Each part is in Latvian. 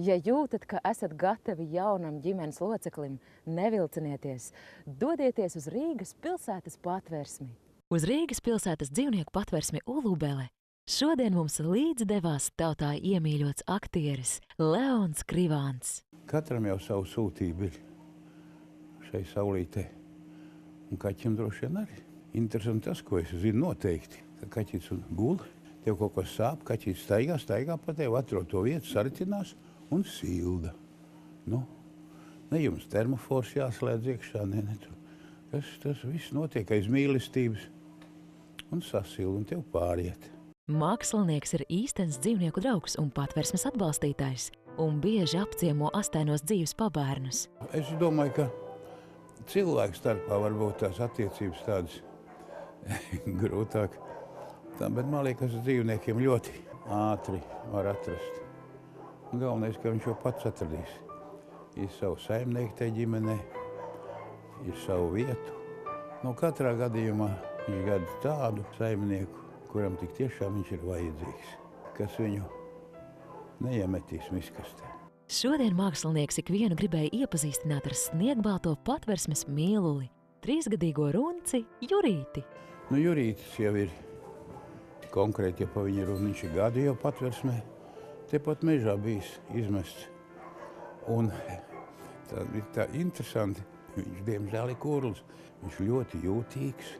Ja jūtat, ka esat gatavi jaunam ģimenes loceklim, nevilcinieties, dodieties uz Rīgas pilsētas patversmi. Uz Rīgas pilsētas dzīvnieku patversmi Ulubele šodien mums līdzdevās tautā iemīļots aktieris Leons Krivāns. Katram jau savu sūtību ir šai saulītē, un kaķim droši vien arī. Interesanti tas, ko es zinu noteikti, ka kaķis gul, tev kaut kas sāp, kaķis staigā pa tevi, atrod to vietu, saritinās un silda. Nu, ne jums termofors jāslēdz iekšā, ne. Tas viss notiek aiz mīlestības un sasilda, un tev pāriet. Mākslinieks ir īstenis dzīvnieku draugs un patversmes atbalstītājs, un bieži apciemo astainos dzīves pabērnus. Es domāju, ka cilvēku starpā varbūt tās attiecības tādas grūtāk. Bet man liekas, dzīvniekiem ļoti ātri var atrast. Galvenais, ka viņš jau pats atradīs. Ir savu saimnieku te ģimenē, ir savu vietu. Katrā gadījumā viņš gada tādu saimnieku, kuram tik tiešām viņš ir vajadzīgs, kas viņu neiemetīs miskastē. Šodien mākslinieks ikvienu gribēja iepazīstināt ar sniegbalto patversmes mīluli, 3-gadīgo runci Jurīti. Jurītis jau ir konkrēti, ja pa viņu runa, viņš ir gadu jau patversmē, tepat mežā bijis izmests. Un tā interesanti, viņš diemžēl ir kurls, viņš ļoti jūtīgs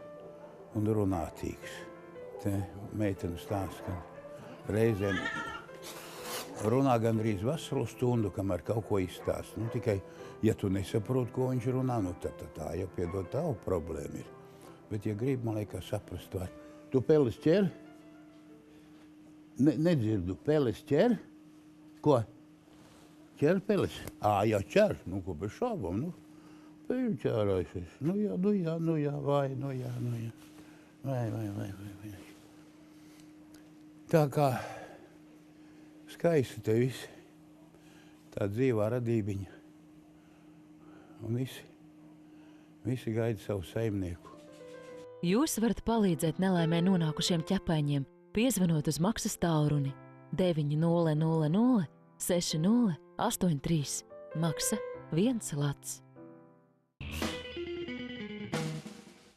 un runātīgs. Te meitene stāsta, ka reizēm runā gandrīz veselu stundu, kamēr kaut ko izstāsta. Tikai, ja tu nesaproti, ko viņš runā, tad tā jau piedod tavu problēmu ir. Bet, ja grib, man liekas, saprast var. Tu peles ķer? Nedzirdu. Peles ķer? Ko? Ķer peles? Jā, ķer. Ko bez šaubām, Pēļu ķērājs es. Vai. Tā kā skaisti te visi, tā dzīvā radībiņa. Un visi gaida savu saimnieku. Jūs varat palīdzēt nelaimē nonākušiem ķepaiņiem, piezvanot uz maksas tālruni 900 60 83. Maksa 1 lats.